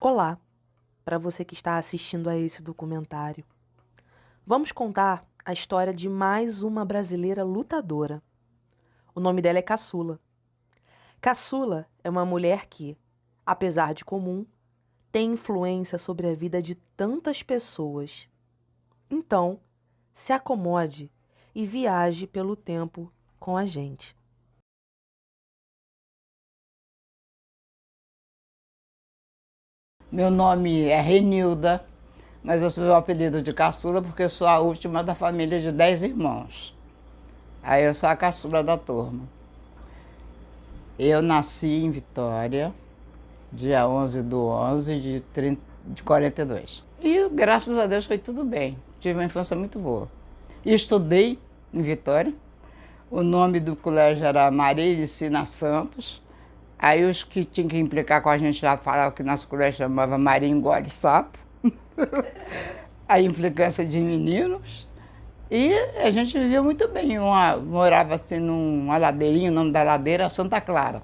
Olá, para você que está assistindo a esse documentário. Vamos contar a história de mais uma brasileira lutadora. O nome dela é Caçula. Caçula é uma mulher que, apesar de comum, tem influência sobre a vida de tantas pessoas. Então, se acomode e viaje pelo tempo com a gente. Meu nome é Renilda, mas eu sou o apelido de caçula porque eu sou a última da família de 10 irmãos. Aí eu sou a caçula da turma. Eu nasci em Vitória, dia 11/11 de 42. E graças a Deus foi tudo bem. Tive uma infância muito boa. E estudei em Vitória. O nome do colégio era Maria Elicina Santos. Aí os que tinham que implicar com a gente já falavam que nosso colégio chamava Maria Engole Sapo. A implicância de meninos. E a gente vivia muito bem. Morava assim numa ladeirinha, o nome da ladeira era Santa Clara.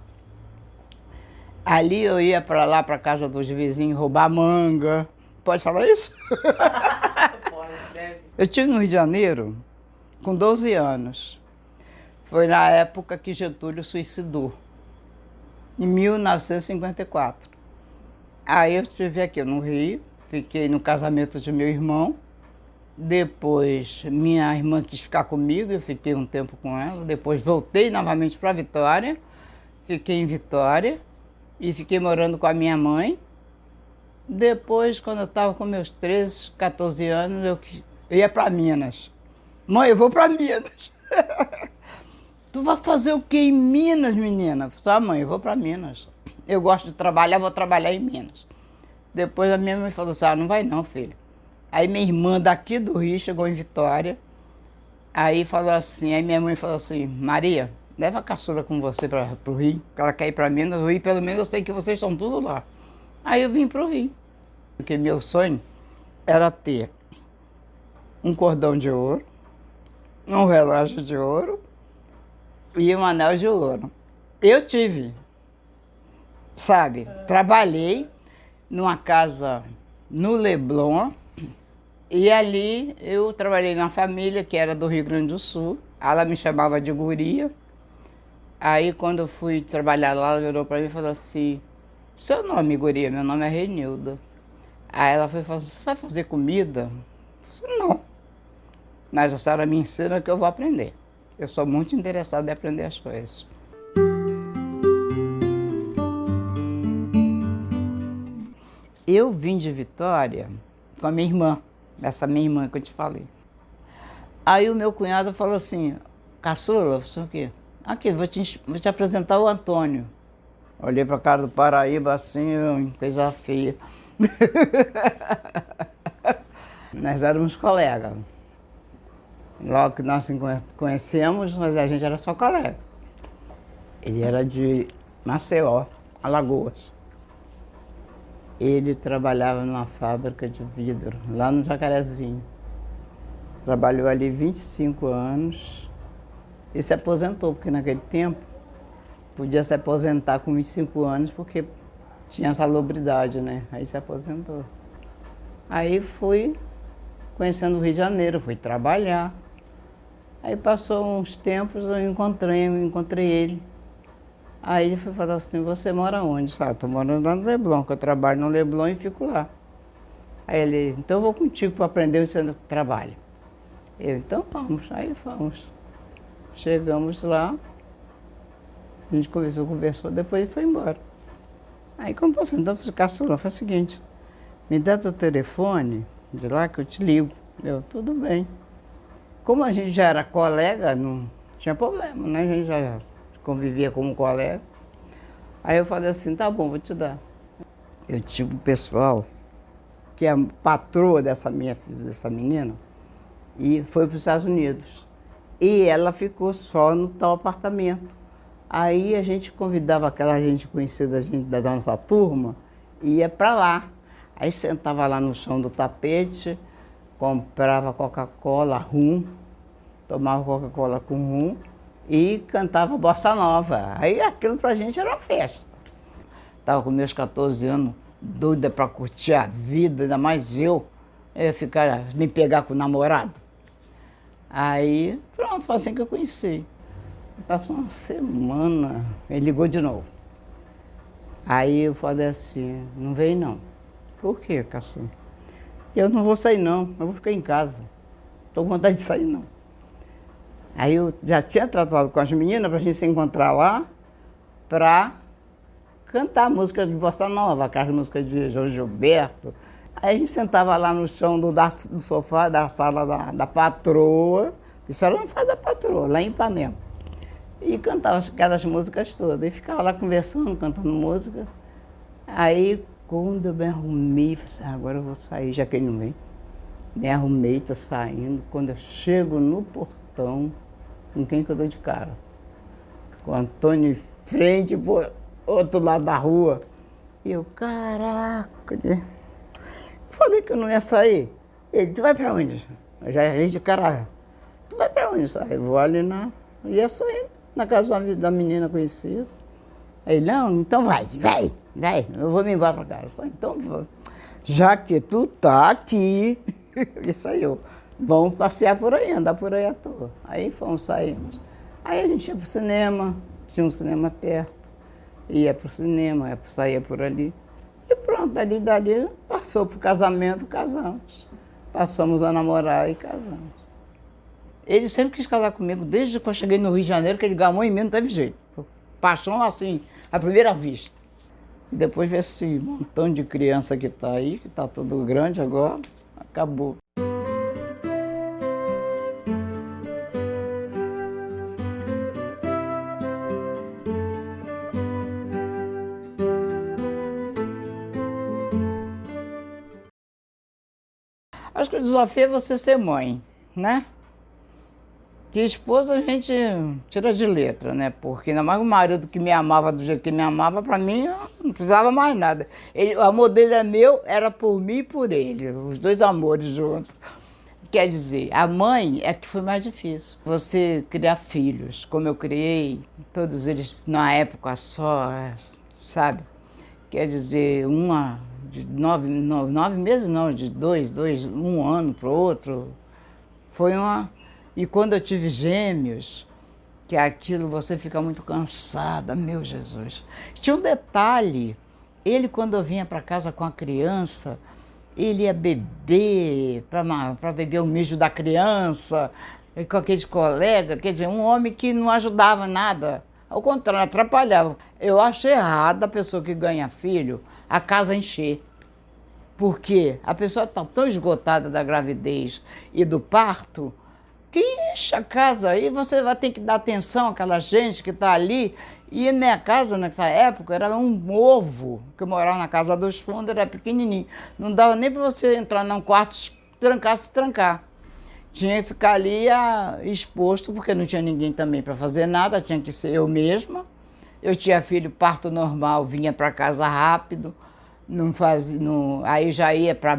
Ali eu ia para lá, para casa dos vizinhos, roubar manga. Pode falar isso? Pode, deve. Eu estive no Rio de Janeiro com 12 anos. Foi na época que Getúlio suicidou, em 1954. Aí eu estive aqui no Rio, fiquei no casamento de meu irmão. Depois minha irmã quis ficar comigo, eu fiquei um tempo com ela. Depois voltei novamente para Vitória, fiquei em Vitória e fiquei morando com a minha mãe. Depois, quando eu estava com meus 13, 14 anos, eu ia para Minas. Mãe, eu vou para Minas. Tu vai fazer o que em Minas, menina? Só mãe, eu vou para Minas. Eu gosto de trabalhar, vou trabalhar em Minas. Depois a minha mãe falou assim, não vai não, filha. Aí minha irmã daqui do Rio chegou em Vitória. Aí falou assim, aí minha mãe falou assim, Maria, leva a caçula com você para o Rio, porque ela quer ir para Minas. O Rio, pelo menos eu sei que vocês estão tudo lá. Aí eu vim para o Rio. Porque meu sonho era ter um cordão de ouro, um relógio de ouro e um anel de ouro. Eu tive, sabe? Trabalhei numa casa no Leblon e ali eu trabalhei numa família que era do Rio Grande do Sul. Ela me chamava de guria. Aí quando eu fui trabalhar lá, ela virou para mim e falou assim, seu nome, guria? Meu nome é Renilda. Aí ela foi falar assim, você vai fazer comida? Eu falei, não. Mas a senhora me ensina que eu vou aprender. Eu sou muito interessada em aprender as coisas. Eu vim de Vitória com a minha irmã, essa minha irmã que eu te falei. Aí o meu cunhado falou assim, caçula, você o quê? Aqui, vou te apresentar o Antônio. Olhei para a cara do Paraíba assim, coisa feia. Nós éramos colegas. Logo que nós nos conhecemos, mas a gente era só colega. Ele era de Maceió, Alagoas. Ele trabalhava numa fábrica de vidro, lá no Jacarezinho. Trabalhou ali 25 anos e se aposentou, porque naquele tempo podia se aposentar com 25 anos, porque tinha salubridade, né? Aí se aposentou. Aí fui conhecendo o Rio de Janeiro, fui trabalhar. Aí passou uns tempos, eu encontrei ele. Aí ele foi falar assim, você mora onde? Eu tô morando lá no Leblon, que eu trabalho no Leblon e fico lá. Aí ele, então eu vou contigo para aprender o seu trabalho. Eu, então vamos, aí fomos. Chegamos lá, a gente conversou, depois ele foi embora. Aí como posso, então eu falei, caçula, faz o seguinte, me dá teu telefone de lá que eu te ligo. Eu, tudo bem. Como a gente já era colega, não tinha problema, né? A gente já convivia como colega. Aí eu falei assim, tá bom, vou te dar. Eu tive um pessoal que é a patroa dessa menina e foi para os Estados Unidos. E ela ficou só no tal apartamento. Aí a gente convidava aquela gente conhecida da nossa turma e ia para lá. Aí sentava lá no chão do tapete, comprava Coca-Cola, rum, tomava Coca-Cola com rum e cantava bossa nova. Aí aquilo pra gente era festa. Estava com meus 14 anos, doida para curtir a vida, ainda mais eu ia ficar, me pegar com o namorado. Aí, pronto, foi assim que eu conheci. Passou uma semana, ele ligou de novo. Aí eu falei assim, não veio não. Por quê, caçula? Eu não vou sair não, eu vou ficar em casa. Estou com vontade de sair não. Aí eu já tinha tratado com as meninas para a gente se encontrar lá para cantar música de bossa nova, aquelas músicas de Jorge Gilberto. Aí a gente sentava lá no chão do sofá da sala da patroa, isso era na sala da patroa, lá em Ipanema. E cantava aquelas músicas todas. E ficava lá conversando, cantando música. Aí, quando eu me arrumei, falei assim, agora eu vou sair, já que ele não vem. Me arrumei, tô saindo. Quando eu chego no portão, com quem que eu dou de cara? Com o Antônio em frente, pro outro lado da rua. E eu, caraca, falei que eu não ia sair. Ele, tu vai pra onde? Eu já ri de cara. Tu vai pra onde? Eu vou ali na... Ia sair na casa da menina conhecida. Aí, não, então vai, eu vou me embora pra casa. Então, já que tu tá aqui, e saiu. Vamos passear por aí, andar por aí à toa. Aí fomos, saímos. Aí a gente ia pro cinema, tinha um cinema perto. Ia pro cinema, saía por ali. E pronto, dali, passou pro casamento, casamos. Passamos a namorar e casamos. Ele sempre quis casar comigo, desde que eu cheguei no Rio de Janeiro, que ele gamou em mim, não teve jeito. Paixão assim, à primeira vista. E depois ver esse montão de criança que está aí, que está tudo grande agora, acabou. Acho que o desafio é você ser mãe, né? Que esposa a gente tira de letra, né? Porque ainda mais o marido que me amava do jeito que me amava, para mim não precisava mais nada. O amor dele era meu, era por mim e por ele, os dois amores juntos. Quer dizer, a mãe é que foi mais difícil. Você criar filhos, como eu criei, todos eles na época só, sabe? Quer dizer, uma de 9 meses não, de um ano para o outro. Foi uma... E quando eu tive gêmeos, que aquilo você fica muito cansada, meu Jesus. Tinha um detalhe, ele quando eu vinha para casa com a criança, ele ia beber, para beber o mijo da criança, e com aqueles colegas, quer dizer, um homem que não ajudava em nada, ao contrário, atrapalhava. Eu acho errado a pessoa que ganha filho, a casa encher. Porque a pessoa está tão esgotada da gravidez e do parto, que enche a casa aí, você vai ter que dar atenção àquela gente que está ali. E minha casa, nessa época, era um ovo, que eu morava na casa dos fundos, era pequenininho. Não dava nem para você entrar num quarto, se trancar. Tinha que ficar ali exposto, porque não tinha ninguém também para fazer nada, tinha que ser eu mesma. Eu tinha filho, parto normal, vinha para casa rápido, aí já ia para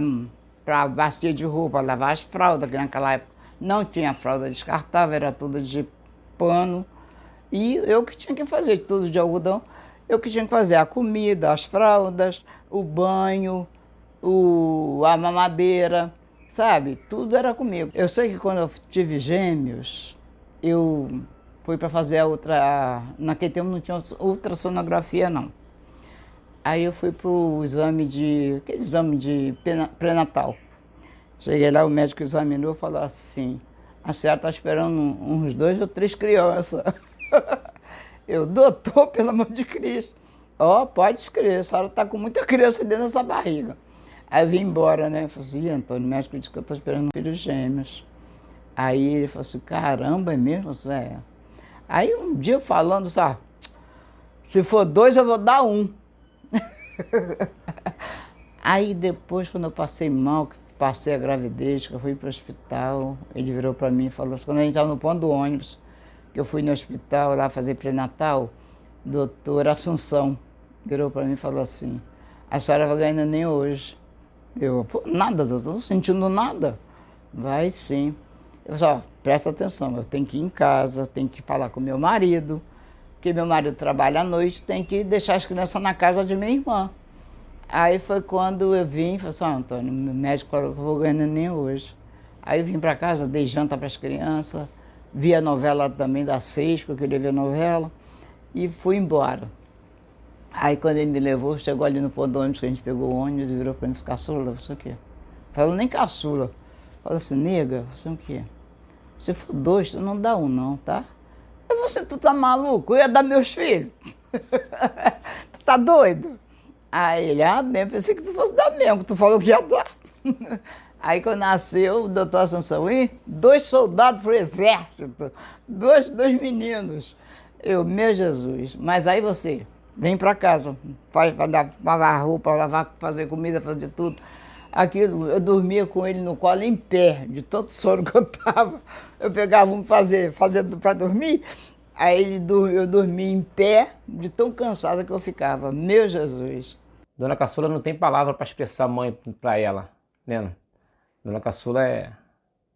a bacia de roupa, lavar as fraldas, que naquela época não tinha fralda descartável, era tudo de pano. E eu que tinha que fazer tudo de algodão. Eu que tinha que fazer a comida, as fraldas, o banho, a mamadeira, sabe? Tudo era comigo. Eu sei que quando eu tive gêmeos, eu fui para fazer a outra... Naquele tempo não tinha ultrassonografia, não. Aí eu fui para o aquele exame de pré-natal. Cheguei lá, o médico examinou e falou assim, a senhora está esperando uns 2 ou 3 crianças. Eu, doutor, pelo amor de Cristo. Ó, pode escrever, a senhora está com muita criança dentro dessa barriga. Aí eu vim embora, né? Eu falei assim, Antônio, o médico disse que eu estou esperando filhos gêmeos. Aí ele falou assim, caramba, é mesmo? Eu falei, é. Aí um dia falando, sabe, se for 2 eu vou dar 1. Aí depois, quando eu passei mal, que passei a gravidez, que eu fui para o hospital, ele virou para mim e falou assim, quando a gente estava no ponto do ônibus, que eu fui no hospital lá fazer pré-natal, doutor Assunção virou para mim e falou assim, a senhora vai ganhar nem hoje. Eu, nada, doutor, não sentindo nada. Vai sim. Eu só, presta atenção, eu tenho que ir em casa, eu tenho que falar com meu marido, porque meu marido trabalha à noite, tem que deixar as crianças na casa de minha irmã. Aí foi quando eu vim e falei assim, Antônio, meu médico falou que eu vou ganhar neném hoje. Aí eu vim para casa, dei janta para as crianças, vi a novela também da 6, que eu queria ver a novela, e fui embora. Aí quando ele me levou, chegou ali no ponto do ônibus, que a gente pegou o ônibus e virou para mim, caçula, você o quê? Falou nem caçula. Falou assim, nega, você o quê? Se for 2, tu não dá 1 não, tá? Eu falei assim, tu tá maluco? Eu ia dar meus filhos. Tu tá doido? Aí ele, bem, pensei que tu fosse dar mesmo, que tu falou que ia dar. Aí quando nasceu o doutor Assunção, 2 soldados pro exército, dois meninos. Eu, meu Jesus, mas aí você, vem pra casa, faz lavar roupa, lavar, fazer comida, fazer tudo. Aquilo, eu dormia com ele no colo em pé, de tanto sono que eu tava. Eu pegava um fazer para dormir, aí eu dormia em pé, de tão cansada que eu ficava. Meu Jesus. Dona Caçula não tem palavra para expressar mãe para ela, né? Dona Caçula é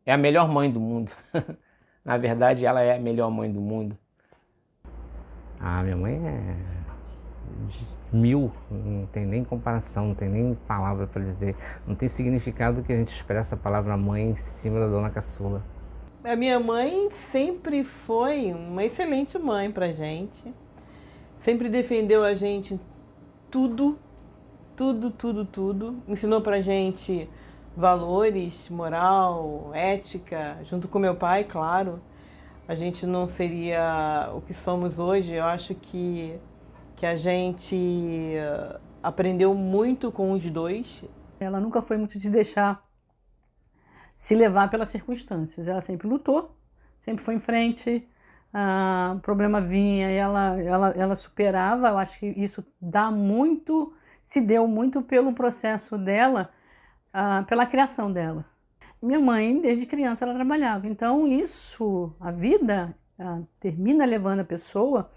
a melhor mãe do mundo. Na verdade, ela é a melhor mãe do mundo. Minha mãe é 1000, não tem nem comparação, não tem nem palavra para dizer. Não tem significado que a gente expressa a palavra mãe em cima da Dona Caçula. A minha mãe sempre foi uma excelente mãe pra gente. Sempre defendeu a gente tudo. Ensinou pra gente valores, moral, ética, junto com meu pai, claro. A gente não seria o que somos hoje. Eu acho que a gente aprendeu muito com os dois. Ela nunca foi muito de deixar se levar pelas circunstâncias. Ela sempre lutou, sempre foi em frente. O problema vinha e ela superava. Eu acho que isso se deu muito pelo processo dela, pela criação dela. Minha mãe, desde criança, ela trabalhava. Então, a vida termina levando a pessoa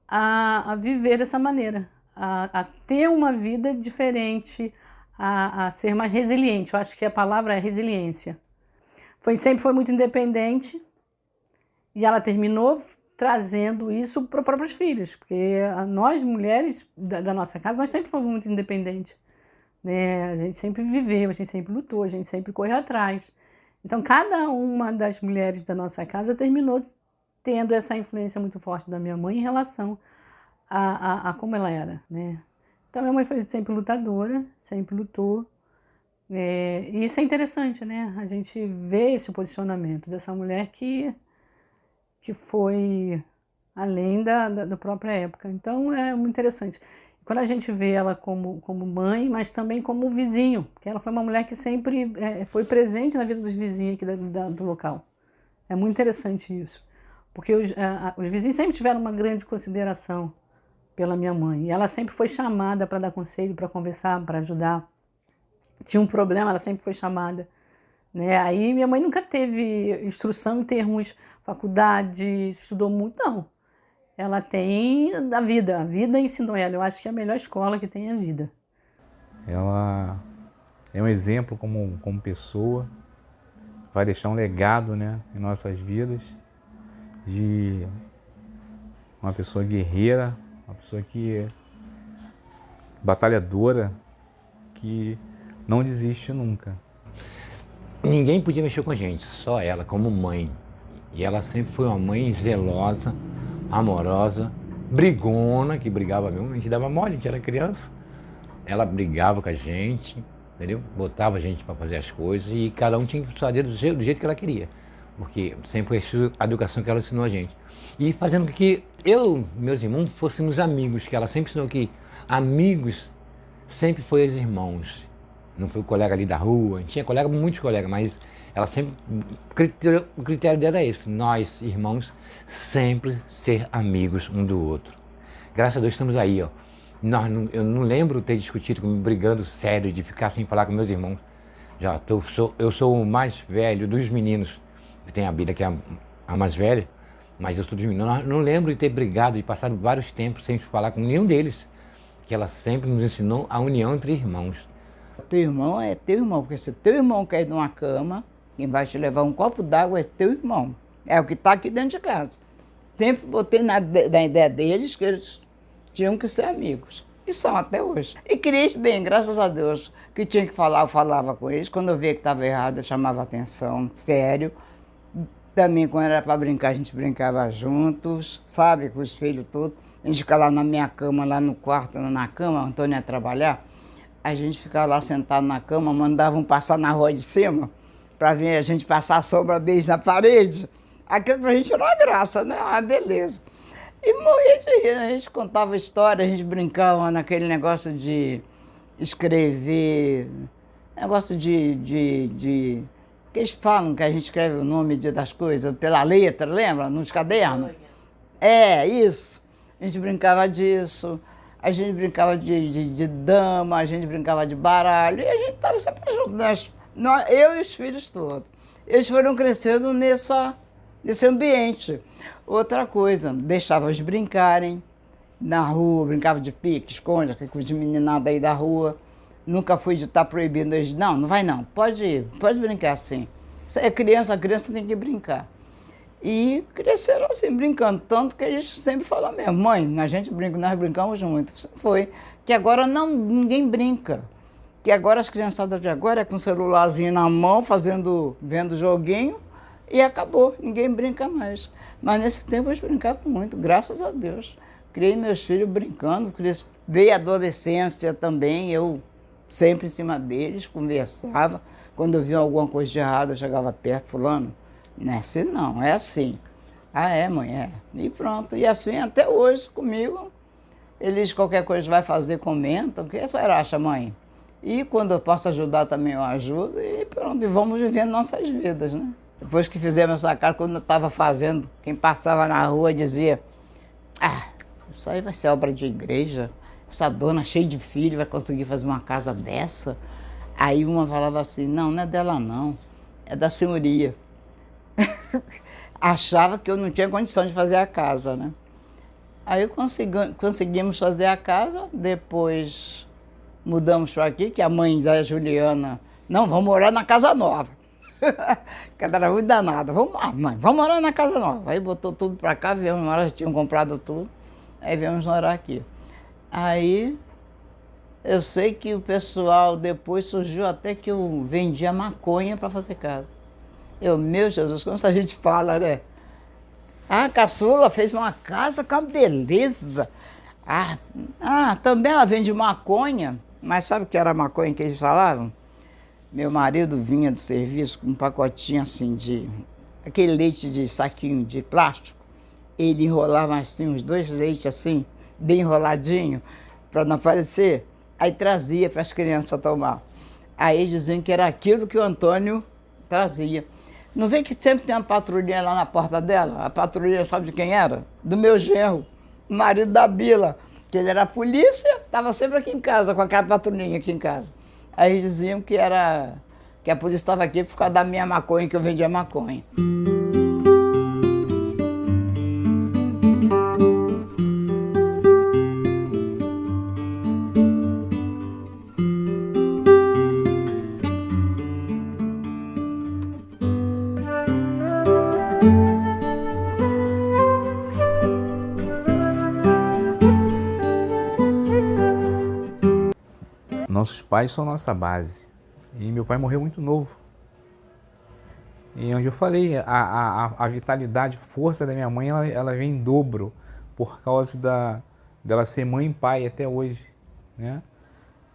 a viver dessa maneira, a ter uma vida diferente, a ser mais resiliente. Eu acho que a palavra é resiliência. Sempre foi muito independente e ela terminou trazendo isso para os próprios filhos, porque nós, mulheres da nossa casa, nós sempre fomos muito independentes. Né? A gente sempre viveu, a gente sempre lutou, a gente sempre correu atrás. Então, cada uma das mulheres da nossa casa terminou tendo essa influência muito forte da minha mãe em relação a como ela era, né? Então, minha mãe foi sempre lutadora, sempre lutou. E isso é interessante, né? A gente vê esse posicionamento dessa mulher que foi além da própria época. Então, é muito interessante. Quando a gente vê ela como mãe, mas também como vizinho, porque ela foi uma mulher que sempre foi presente na vida dos vizinhos aqui do local. É muito interessante isso, porque os vizinhos sempre tiveram uma grande consideração pela minha mãe. E ela sempre foi chamada para dar conselho, para conversar, para ajudar. Tinha um problema, ela sempre foi chamada. Né? Aí minha mãe nunca teve instrução em termos faculdade, estudou muito, não. Ela tem a vida ensinou ela. Eu acho que é a melhor escola que tem é a vida. Ela é um exemplo como pessoa, vai deixar um legado, né, em nossas vidas, de uma pessoa guerreira, uma pessoa que é batalhadora, que não desiste nunca. Ninguém podia mexer com a gente, só ela como mãe. E ela sempre foi uma mãe zelosa, amorosa, brigona, que brigava mesmo, a gente dava mole, a gente era criança. Ela brigava com a gente, entendeu? Botava a gente para fazer as coisas e cada um tinha que fazer do jeito que ela queria. Porque sempre foi a educação que ela ensinou a gente. E fazendo com que eu e meus irmãos fôssemos amigos, que ela sempre ensinou que amigos sempre foi os irmãos. Não foi o colega ali da rua, a gente tinha muitos colegas, mas ela sempre, o critério dela é esse, nós, irmãos, sempre ser amigos um do outro. Graças a Deus estamos aí, ó. Eu não lembro ter discutido, brigando sério, de ficar sem falar com meus irmãos. Eu sou o mais velho dos meninos, tem a Bíblia que é a mais velha, mas eu sou dos meninos. Eu não lembro de ter brigado e passado vários tempos sem falar com nenhum deles, que ela sempre nos ensinou a união entre irmãos. Teu irmão é teu irmão, porque se teu irmão cair numa cama, quem vai te levar um copo d'água é teu irmão. É o que está aqui dentro de casa. Sempre botei na ideia deles que eles tinham que ser amigos. E são até hoje. E criei bem, graças a Deus. Que tinha que falar, eu falava com eles. Quando eu via que estava errado, eu chamava atenção, sério. Também, quando era para brincar, a gente brincava juntos, sabe? Com os filhos todos. A gente ficava lá na minha cama, lá no quarto, na cama, o Antônio ia trabalhar. A gente ficava lá sentado na cama, mandavam passar na rua de cima, para ver a gente passar a sombra deles na parede. Aquilo pra gente era uma graça, né? Uma beleza. E morria de rir, né? A gente contava história, a gente brincava naquele negócio de escrever, negócio que eles falam que a gente escreve o nome das coisas pela letra, lembra? Nos cadernos. É, isso. A gente brincava disso, a gente brincava de dama, a gente brincava de baralho, e a gente estava sempre junto, eu e os filhos todos. Eles foram crescendo nesse ambiente. Outra coisa, deixava eles brincarem na rua, brincava de pique, esconde, com de meninada aí da rua. Nunca fui de estar proibindo eles, não vai não, pode ir, pode brincar assim. Isso é criança, a criança tem que brincar. E cresceram assim, brincando, tanto que a gente sempre fala mesmo, mãe, a gente brinca, nós brincamos muito. Foi que agora ninguém brinca. Que agora as criançadas de agora é com o celularzinho na mão, vendo joguinho, e acabou, ninguém brinca mais. Mas nesse tempo eles brincavam muito, graças a Deus. Criei meus filhos brincando, veio a adolescência também, eu sempre em cima deles, conversava. Quando eu via alguma coisa de errado, eu chegava perto, fulano, não é assim não, é assim. Ah, é, mãe, é. E pronto, e assim até hoje comigo, eles qualquer coisa vai fazer, comentam, o que a senhora acha, mãe? E quando eu posso ajudar também eu ajudo, e pronto, e vamos vivendo nossas vidas, né? Depois que fizemos essa casa, quando eu estava fazendo, quem passava na rua dizia, isso aí vai ser obra de igreja, essa dona cheia de filhos vai conseguir fazer uma casa dessa? Aí uma falava assim, não é dela não, é da senhoria. Achava que eu não tinha condição de fazer a casa, né? Aí conseguimos fazer a casa, depois mudamos para aqui, que a mãe da Juliana, não, vamos morar na casa nova. Que ela era muito danada, vamos lá, mãe, vamos morar na casa nova. Aí botou tudo para cá, viemos morar, já tinham comprado tudo, aí viemos morar aqui. Aí eu sei que o pessoal depois surgiu até que eu vendia maconha para fazer casa. Meu Jesus, como a gente fala, né? A caçula fez uma casa com beleza. Também ela vende maconha, mas sabe o que era a maconha que eles falavam? Meu marido vinha do serviço com um pacotinho assim aquele leite de saquinho de plástico. Ele enrolava assim uns 2 leites assim, bem enroladinho, para não aparecer. Aí trazia para as crianças tomar. Aí diziam que era aquilo que o Antônio trazia. Não vê que sempre tem uma patrulhinha lá na porta dela? A patrulhinha sabe de quem era? Do meu genro, o marido da Bila, que ele era polícia, estava sempre aqui em casa, com aquela patrulhinha aqui em casa. Aí diziam que a polícia estava aqui por causa da minha maconha, que eu vendia maconha. Nossos pais são nossa base. E meu pai morreu muito novo. E onde eu falei, a vitalidade, força da minha mãe, ela vem em dobro por causa dela ser mãe e pai até hoje, né?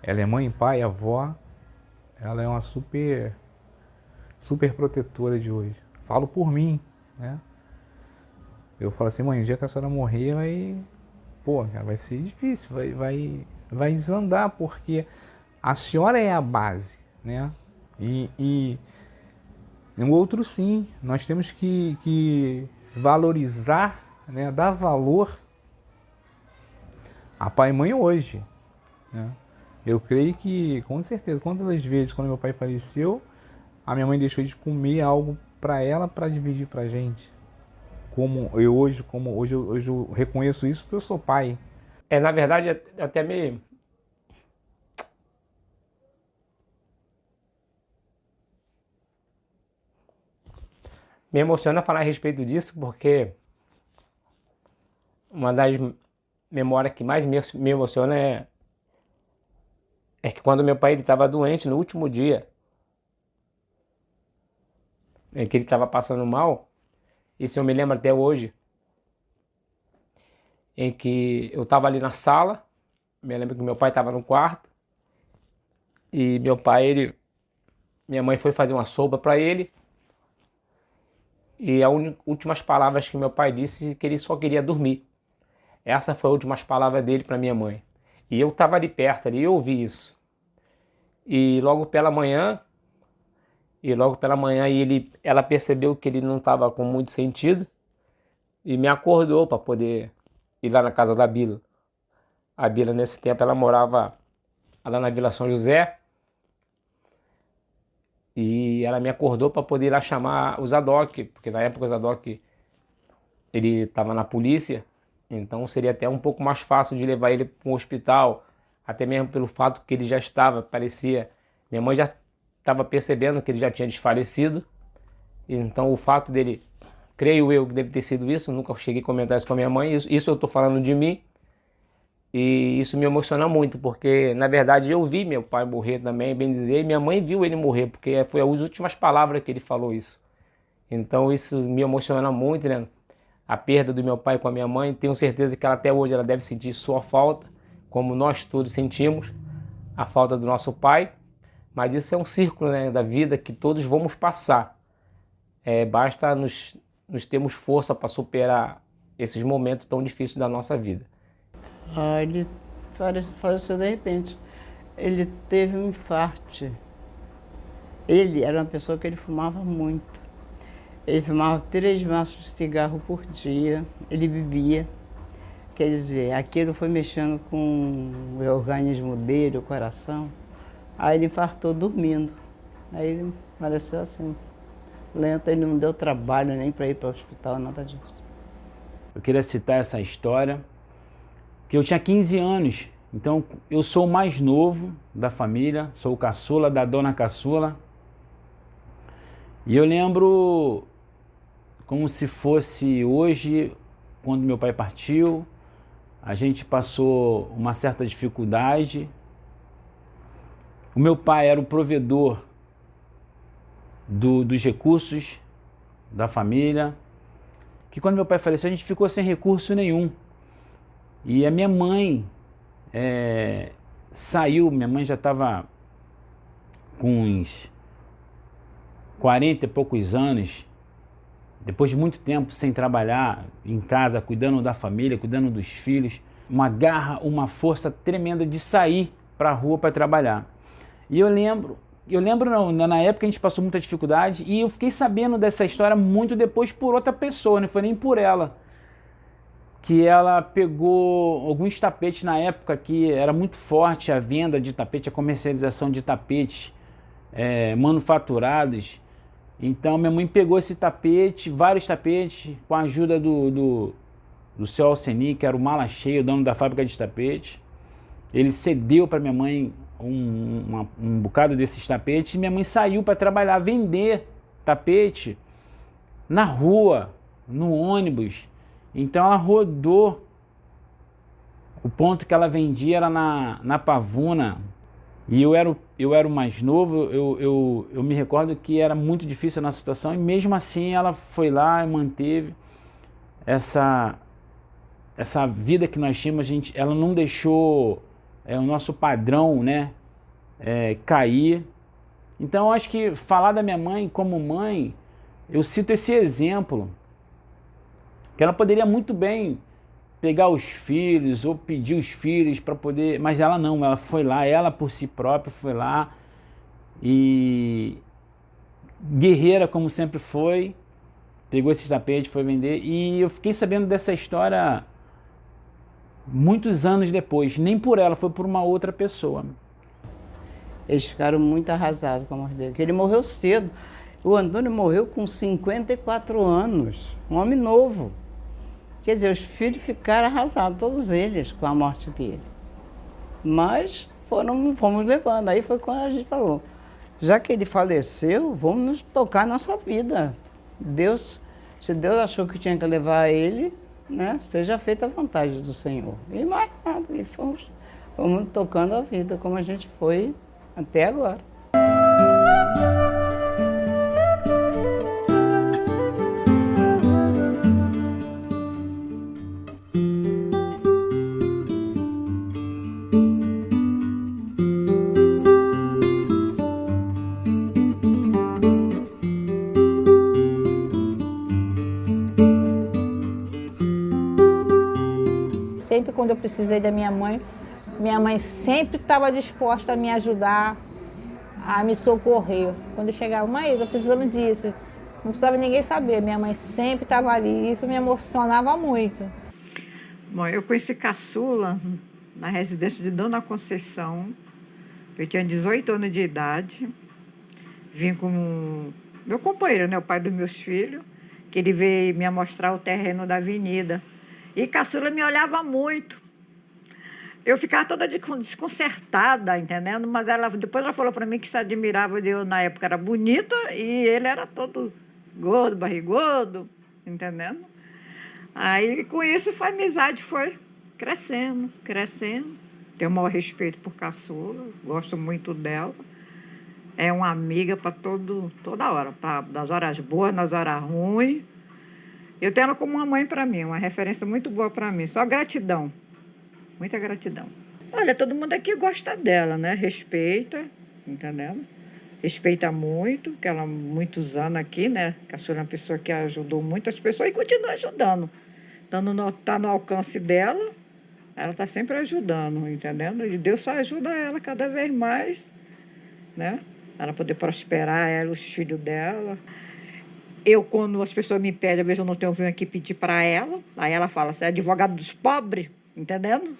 Ela é mãe, pai, avó. Ela é uma super protetora de hoje. Falo por mim, né? Eu falo assim, mãe, o dia que a senhora morrer, vai ser difícil, vai desandar, porque a senhora é a base, né? E no outro sim, nós temos que valorizar, né? Dar valor a pai e mãe hoje, né? Eu creio que, com certeza, quantas vezes, quando meu pai faleceu, a minha mãe deixou de comer algo para ela, para dividir para a gente. Como hoje eu reconheço isso porque eu sou pai. Na verdade, até me emociona falar a respeito disso, porque uma das memórias que mais me emociona é é que quando meu pai estava doente, no último dia, em que ele estava passando mal, isso eu me lembro até hoje, em que eu estava ali na sala, me lembro que meu pai estava no quarto, e meu pai, minha mãe foi fazer uma sopa para ele, e as últimas palavras que meu pai disse que ele só queria dormir. Essa foi as últimas palavras dele para minha mãe. E eu estava ali perto, ali, eu ouvi isso. E logo pela manhã, ela percebeu que ele não estava com muito sentido e me acordou para poder ir lá na casa da Bila. A Bila, nesse tempo, ela morava lá na Vila São José e ela me acordou para poder ir lá chamar o Zadok, porque na época o Zadok ele estava na polícia, então seria até um pouco mais fácil de levar ele para um hospital, até mesmo pelo fato que ele já estava, parecia... Minha mãe já estava percebendo que ele já tinha desfalecido, então o fato dele, creio eu que deve ter sido isso, nunca cheguei a comentar isso com a minha mãe, isso eu estou falando de mim, e isso me emociona muito, porque na verdade eu vi meu pai morrer também, bem dizer, e minha mãe viu ele morrer, porque foi as últimas palavras que ele falou isso. Então isso me emociona muito, né? A perda do meu pai com a minha mãe, tenho certeza que ela até hoje ela deve sentir sua falta, como nós todos sentimos, a falta do nosso pai. Mas isso é um círculo, né, da vida que todos vamos passar. Basta nos termos força para superar esses momentos tão difíceis da nossa vida. Ele faleceu de repente. Ele teve um infarto. Ele era uma pessoa que ele fumava muito. Ele fumava 3 maços de cigarro por dia. Ele bebia. Quer dizer, aquilo foi mexendo com o organismo dele, o coração. Aí ele infartou dormindo. Aí ele faleceu assim, lento. Ele não deu trabalho nem para ir para o hospital, nada disso. Eu queria citar essa história, que eu tinha 15 anos, então eu sou o mais novo da família, sou o caçula da dona caçula. E eu lembro como se fosse hoje, quando meu pai partiu, a gente passou uma certa dificuldade. O meu pai era o provedor dos recursos da família, que quando meu pai faleceu a gente ficou sem recurso nenhum. E a minha mãe saiu, minha mãe já estava com uns 40 e poucos anos, depois de muito tempo sem trabalhar em casa, cuidando da família, cuidando dos filhos, uma garra, uma força tremenda de sair para a rua para trabalhar. E eu lembro não, na época a gente passou muita dificuldade e eu fiquei sabendo dessa história muito depois por outra pessoa, não foi nem por ela. Que ela pegou alguns tapetes na época que era muito forte a venda de tapete, a comercialização de tapetes manufaturados. Então minha mãe pegou esse tapete, vários tapetes, com a ajuda do seu Alceni, que era o mala cheio, o dono da fábrica de tapetes. Ele cedeu para minha mãe um bocado desses tapetes e minha mãe saiu para trabalhar, vender tapete na rua, no ônibus. Então ela rodou. O ponto que ela vendia era na Pavuna. E eu era o mais novo, eu me recordo que era muito difícil a nossa situação e mesmo assim ela foi lá e manteve essa vida que nós tínhamos. Ela não deixou o nosso padrão, né, cair. Então eu acho que falar da minha mãe como mãe, eu cito esse exemplo, que ela poderia muito bem pegar os filhos ou pedir os filhos para poder, mas ela não, ela foi lá, ela por si própria foi lá e guerreira como sempre foi, pegou esses tapetes, foi vender. E eu fiquei sabendo dessa história muitos anos depois, nem por ela, foi por uma outra pessoa. Eles ficaram muito arrasados com a morte dele, porque ele morreu cedo. O Antônio morreu com 54 anos, um homem novo. Quer dizer, os filhos ficaram arrasados, todos eles, com a morte dele. Mas fomos levando. Aí foi quando a gente falou, já que ele faleceu, vamos nos tocar a nossa vida. Se Deus achou que tinha que levar ele, né, seja feita a vontade do Senhor. E mais nada, e fomos Fomos tocando a vida como a gente foi até agora. Sempre quando eu precisei da minha mãe sempre estava disposta a me ajudar, a me socorrer. Quando eu chegava, mãe, eu estou precisando disso, não precisava ninguém saber, minha mãe sempre estava ali, isso me emocionava muito. Bom, eu conheci Caçula na residência de Dona Conceição, eu tinha 18 anos de idade, vim com meu companheiro, né, o pai dos meus filhos, que ele veio me mostrar o terreno da avenida. E Caçula me olhava muito. Eu ficava toda desconcertada, entendendo? Mas depois ela falou para mim que se admirava de eu, na época, era bonita e ele era todo gordo, barrigudo, entendendo? Aí, com isso, a amizade foi crescendo, crescendo. Tenho o maior respeito por Caçula, gosto muito dela. É uma amiga para toda hora, nas horas boas, nas horas ruins. Eu tenho ela como uma mãe para mim, uma referência muito boa para mim. Só gratidão, muita gratidão. Olha, todo mundo aqui gosta dela, né? Respeita, entendendo? Respeita muito, que ela há muitos anos aqui, né? Caçula é uma pessoa que ajudou muitas pessoas e continua ajudando. Está no alcance dela, ela está sempre ajudando, entendendo? E Deus só ajuda ela cada vez mais, né? Ela poder prosperar, ela, os filhos dela. Eu, quando as pessoas me pedem, às vezes eu não tenho vindo aqui pedir para ela, aí ela fala, você é advogado dos pobres, entendendo?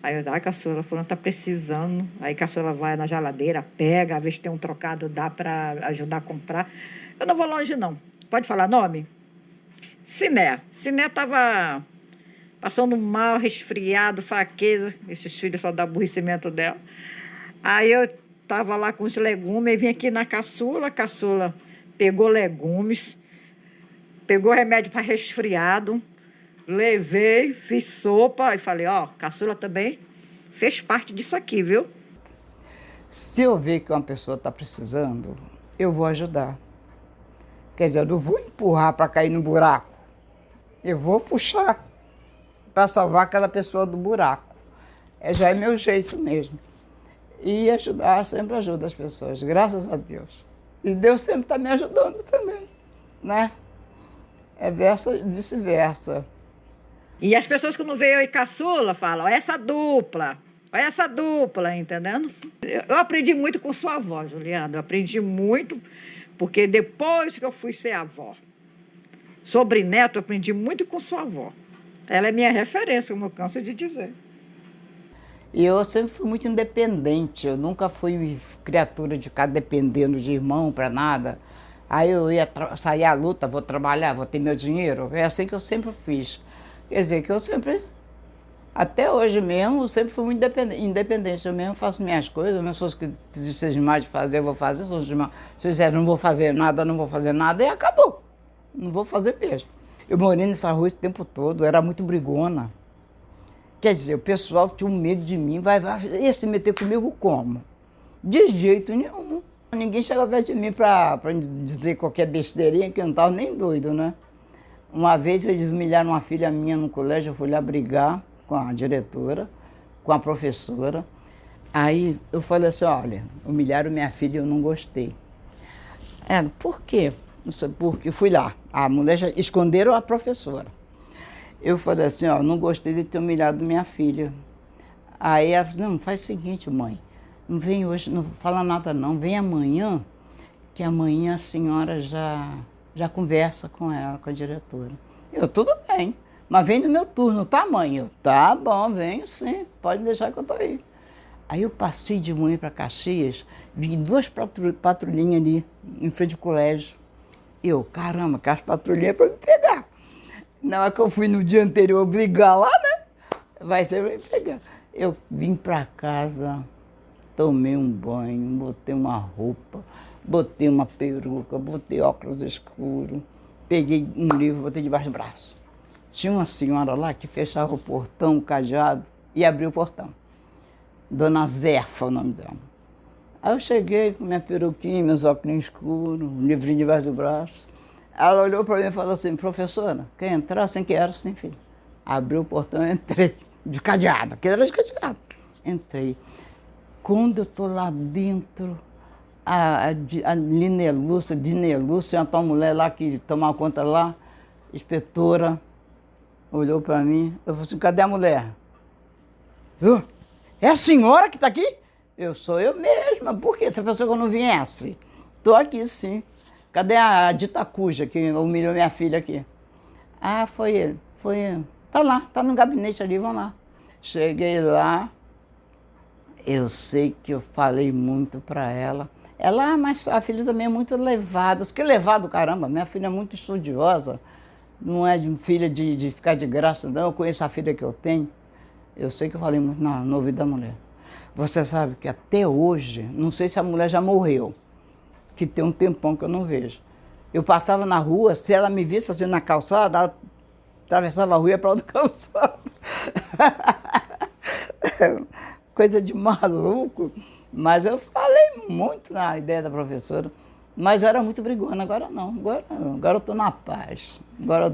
Aí eu, Caçula, fulano está precisando. Aí Caçula vai na geladeira, pega, às vezes tem um trocado, dá para ajudar a comprar. Eu não vou longe, não. Pode falar nome? Siné. Siné estava passando mal, resfriado, fraqueza. Esses filhos só dão aborrecimento dela. Aí eu estava lá com os legumes, e vim aqui na Caçula pegou legumes, pegou remédio para resfriado, levei, fiz sopa e falei, Caçula também fez parte disso aqui, viu? Se eu ver que uma pessoa está precisando, eu vou ajudar. Quer dizer, eu não vou empurrar para cair no buraco, eu vou puxar para salvar aquela pessoa do buraco. Já é meu jeito mesmo. E ajudar, sempre ajuda as pessoas, graças a Deus. E Deus sempre está me ajudando também, né? É vice-versa. E as pessoas que não veem eu e Caçula falam, olha essa dupla, entendendo? Eu aprendi muito com sua avó, Juliana, eu aprendi muito, porque depois que eu fui ser avó, sobrineta, eu aprendi muito com sua avó. Ela é minha referência, como eu canso de dizer. E eu sempre fui muito independente, eu nunca fui criatura de ficar dependendo de irmão para nada. Aí eu ia sair à luta, vou trabalhar, vou ter meu dinheiro. É assim que eu sempre fiz. Quer dizer, que eu sempre, até hoje mesmo, eu sempre fui muito independente. Eu mesmo faço minhas coisas, as pessoas que desistem mais de fazer, eu vou fazer. Se disser não vou fazer nada, e acabou. Não vou fazer mesmo. Eu morei nessa rua esse tempo todo, eu era muito brigona. Quer dizer, o pessoal tinha um medo de mim, ia se meter comigo como? De jeito nenhum. Ninguém chegava perto de mim para dizer qualquer besteirinha, que eu não estava nem doido, né? Uma vez eles humilharam uma filha minha no colégio, eu fui lá brigar com a diretora, com a professora. Aí eu falei assim, olha, humilharam minha filha e eu não gostei. Por quê? Não sei por quê. Fui lá, a mulher já esconderam a professora. Eu falei assim, não gostei de ter humilhado minha filha. Aí ela falou, não, faz o seguinte, mãe, não vem hoje, não fala nada não, vem amanhã, que amanhã a senhora já conversa com ela, com a diretora. Eu, tudo bem, mas vem no meu turno, tá, mãe? Eu, tá bom, venho sim, pode deixar que eu tô aí. Aí eu passei de manhã para Caxias, vi duas patrulhinhas ali, em frente ao colégio. Eu, caramba, que as patrulhinhas para me pegar. Na hora que eu fui no dia anterior brigar lá, né? Vai ser para me pegar. Eu vim para casa, tomei um banho, botei uma roupa, botei uma peruca, botei óculos escuros, peguei um livro, botei debaixo do braço. tinha uma senhora lá que fechava o portão, o cadeado, e abria o portão. Dona Zefa, o nome dela. Aí eu cheguei com minha peruquinha, meus óculos escuros, um livrinho debaixo do braço. Ela olhou para mim e falou assim, professora, quer entrar? Sem que era, sem filho. Abriu o portão e entrei, de cadeado, aquilo era de cadeado. Entrei. Quando eu estou lá dentro, a Dinelúcia, tinha uma mulher lá que tomava conta lá, inspetora, olhou para mim, eu falei assim, cadê a mulher? É a senhora que está aqui? Sou eu mesma, por que? Você pensou que eu não viesse? Estou aqui sim. Cadê a dita cuja que humilhou minha filha aqui? Ah, foi ele, foi ele. Tá lá, tá no gabinete ali, vão lá. Cheguei lá, eu sei que eu falei muito para ela. Ela, mas a filha também é muito levada. Que levado, caramba, minha filha é muito estudiosa. Não é filha de ficar de graça, não. Eu conheço a filha que eu tenho. Eu sei que eu falei muito no ouvido da mulher. Você sabe que até hoje, não sei se a mulher já morreu, que tem um tempão que eu não vejo. Eu passava na rua, se ela me visse assim na calçada, ela atravessava a rua e ia para outra calçada. Coisa de maluco. Mas eu falei muito na ideia da professora. Mas eu era muito brigona, agora não. Agora eu estou na paz. Agora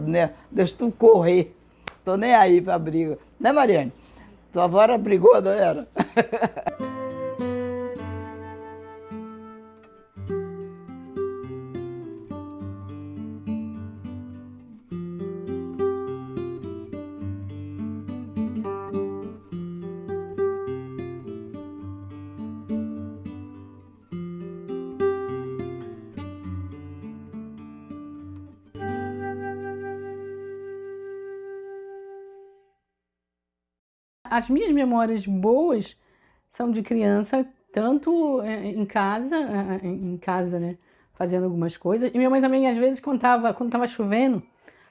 deixo tudo correr. Estou nem aí para briga. Né, Mariane? Tua avó era brigona, era? As minhas memórias boas são de criança, tanto em casa, né, fazendo algumas coisas. E minha mãe também, às vezes, quando estava chovendo,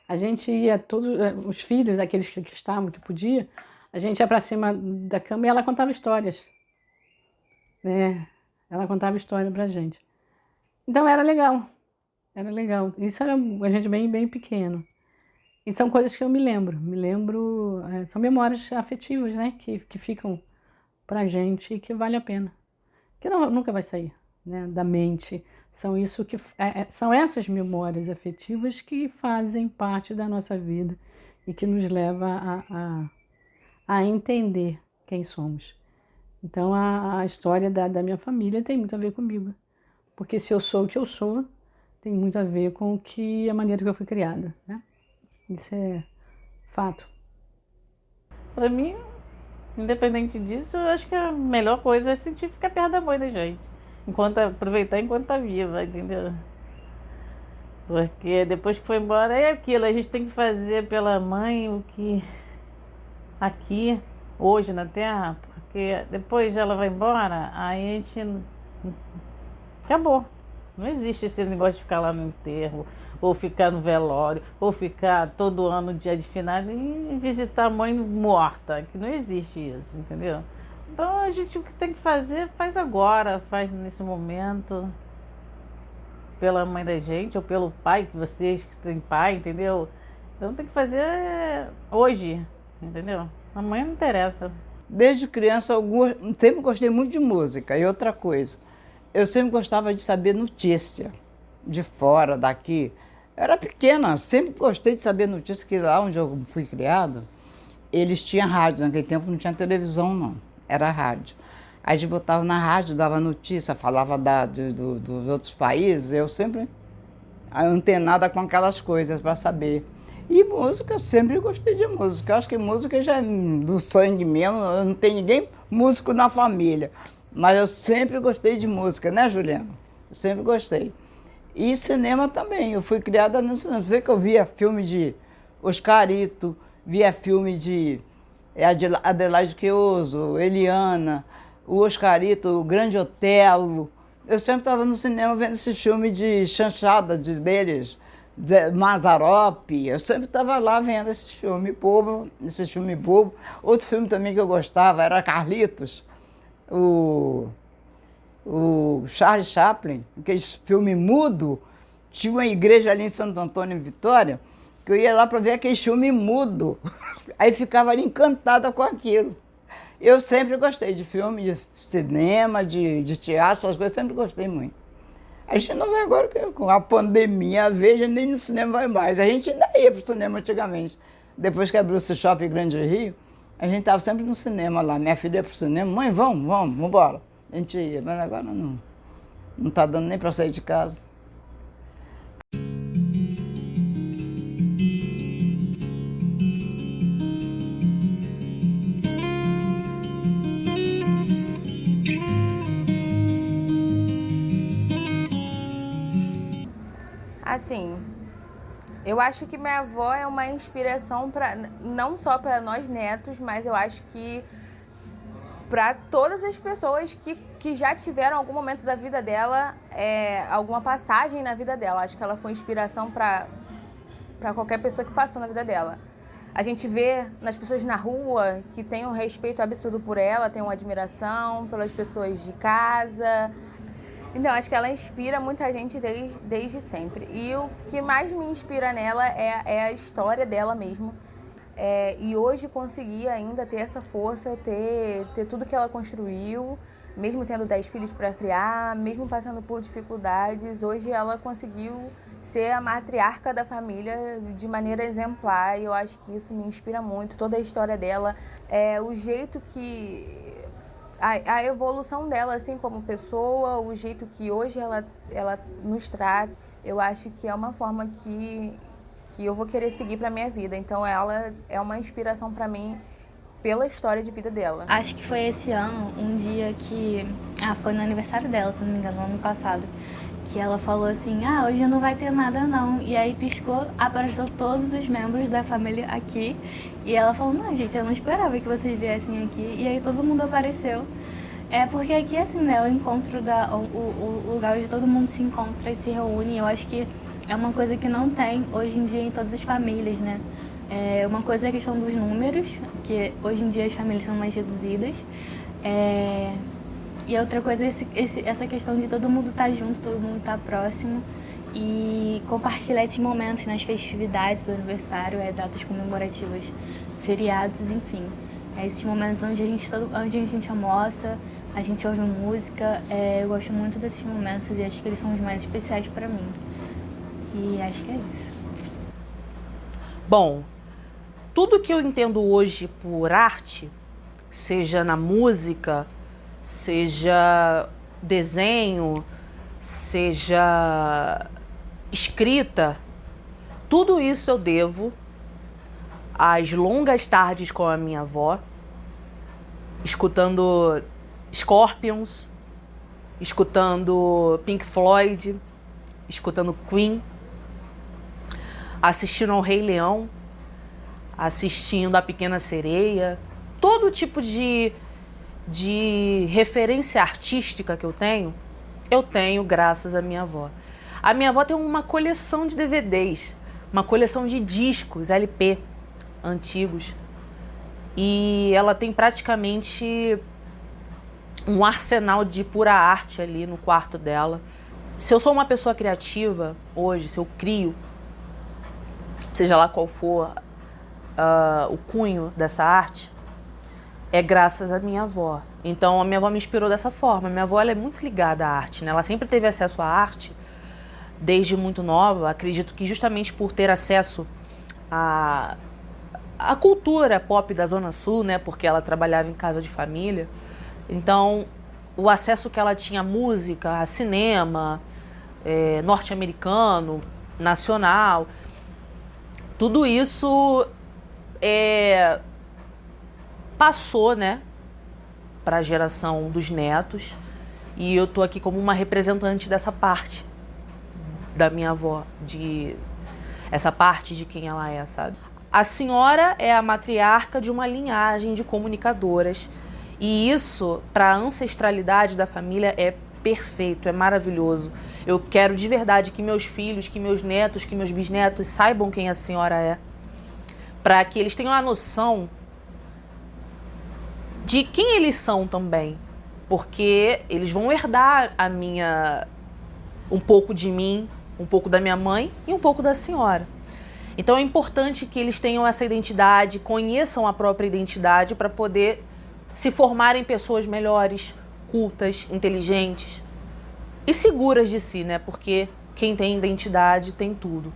a gente ia, todos os filhos, aqueles que estavam, que podia, a gente ia para cima da cama e ela contava histórias. Né? Ela contava história pra gente. Então era legal. Isso era a gente bem pequeno. E são coisas que eu me lembro, são memórias afetivas, né, que ficam pra gente e que vale a pena. Que nunca vai sair, né, da mente. São essas memórias afetivas que fazem parte da nossa vida e que nos leva a entender quem somos. Então a história da minha família tem muito a ver comigo. Porque se eu sou o que eu sou, tem muito a ver com a maneira que eu fui criada, né? Isso é fato. Para mim, independente disso, eu acho que a melhor coisa é sentir ficar perto da mãe da gente. Aproveitar enquanto tá viva, entendeu? Porque depois que foi embora é aquilo, a gente tem que fazer pela mãe o que aqui, hoje na Terra, porque depois ela vai embora, aí a gente acabou. Não existe esse negócio de ficar lá no enterro, ou ficar no velório, ou ficar todo ano, dia de final, e visitar a mãe morta, que não existe isso, entendeu? Então a gente o que tem que fazer, faz agora, faz nesse momento, pela mãe da gente, ou pelo pai, que vocês que têm pai, entendeu? Então tem que fazer hoje, entendeu? Amanhã não interessa. Desde criança, eu sempre gostei muito de música. E outra coisa, eu sempre gostava de saber notícia, de fora, daqui. Eu era pequena, sempre gostei de saber notícia, que lá onde eu fui criada, eles tinham rádio. Naquele tempo não tinha televisão, não. Era rádio. Aí a gente botava na rádio, dava notícia, falava dos outros países. Eu sempre antenada com aquelas coisas para saber. E música, eu sempre gostei de música. Eu acho que música já é do sangue mesmo, eu não tenho ninguém músico na família. Mas eu sempre gostei de música, né, Juliana? Eu sempre gostei. E cinema também. Eu fui criada no cinema. Você vê que eu via filme de Oscarito, via filme de Adelaide Queiroz, Eliana, o Oscarito, o Grande Otelo. Eu sempre estava no cinema vendo esse filme de chanchada deles, Mazzaropi. Eu sempre estava lá vendo esse filme bobo. Outro filme também que eu gostava era Carlitos, o Charles Chaplin, aquele filme mudo. Tinha uma igreja ali em Santo Antônio, em Vitória, que eu ia lá para ver aquele filme mudo. Aí ficava ali encantada com aquilo. Eu sempre gostei de filme, de cinema, de teatro, essas coisas, sempre gostei muito. A gente não vai agora com a pandemia, a Veja nem no cinema vai mais. A gente ainda ia para o cinema antigamente. Depois que abriu esse shopping Grande Rio, a gente estava sempre no cinema lá. Minha filha ia para o cinema, mãe, vamos embora. A gente ia, mas agora não está dando nem para sair de casa. Assim, eu acho que minha avó é uma inspiração não só para nós netos, mas eu acho que para todas as pessoas que já tiveram algum momento da vida dela, alguma passagem na vida dela. Acho que ela foi inspiração para qualquer pessoa que passou na vida dela. A gente vê nas pessoas na rua que tem um respeito absurdo por ela, tem uma admiração pelas pessoas de casa. Então, acho que ela inspira muita gente desde sempre. E o que mais me inspira nela é a história dela mesmo. E hoje conseguir ainda ter essa força, ter tudo que ela construiu, mesmo tendo 10 filhos para criar, mesmo passando por dificuldades, hoje ela conseguiu ser a matriarca da família de maneira exemplar. E eu acho que isso me inspira muito, toda a história dela, o jeito que... A evolução dela, assim, como pessoa, o jeito que hoje ela nos trata, eu acho que é uma forma que eu vou querer seguir para minha vida. Então, ela é uma inspiração para mim pela história de vida dela. Acho que foi esse ano, um dia que... foi no aniversário dela, se não me engano, no ano passado. Que ela falou assim, hoje não vai ter nada não. E aí piscou, apareceu todos os membros da família aqui. E ela falou, não, gente, eu não esperava que vocês viessem aqui. E aí todo mundo apareceu. Porque aqui, assim, né, o encontro, o lugar onde todo mundo se encontra e se reúne, eu acho que é uma coisa que não tem hoje em dia em todas as famílias, né? Uma coisa é a questão dos números, que hoje em dia as famílias são mais reduzidas. E outra coisa é essa questão de todo mundo estar junto, todo mundo estar próximo e compartilhar esses momentos nas festividades do aniversário, datas comemorativas, feriados, enfim. Esses momentos onde a gente almoça, a gente ouve música. Eu gosto muito desses momentos e acho que eles são os mais especiais para mim. E acho que é isso. Bom, tudo que eu entendo hoje por arte, seja na música, seja desenho, seja escrita, tudo isso eu devo às longas tardes com a minha avó, escutando Scorpions, escutando Pink Floyd, escutando Queen, assistindo ao Rei Leão, assistindo a Pequena Sereia, todo tipo de referência artística que eu tenho graças à minha avó. A minha avó tem uma coleção de DVDs, uma coleção de discos LP antigos. E ela tem praticamente um arsenal de pura arte ali no quarto dela. Se eu sou uma pessoa criativa hoje, se eu crio, seja lá qual for o cunho dessa arte, é graças à minha avó. Então, a minha avó me inspirou dessa forma. Minha avó, ela é muito ligada à arte, né? Ela sempre teve acesso à arte, desde muito nova. Acredito que justamente por ter acesso à cultura pop da Zona Sul, né? Porque ela trabalhava em casa de família. Então, o acesso que ela tinha à música, a cinema, norte-americano, nacional, tudo isso passou, né, para a geração dos netos, e eu tô aqui como uma representante dessa parte da minha avó, essa parte de quem ela é, sabe? A senhora é a matriarca de uma linhagem de comunicadoras, e isso, para a ancestralidade da família, é perfeito, é maravilhoso. Eu quero de verdade que meus filhos, que meus netos, que meus bisnetos saibam quem a senhora é, para que eles tenham a noção de quem eles são também, porque eles vão herdar um pouco de mim, um pouco da minha mãe e um pouco da senhora. Então é importante que eles tenham essa identidade, conheçam a própria identidade para poder se formarem pessoas melhores, cultas, inteligentes e seguras de si, né? Porque quem tem identidade tem tudo.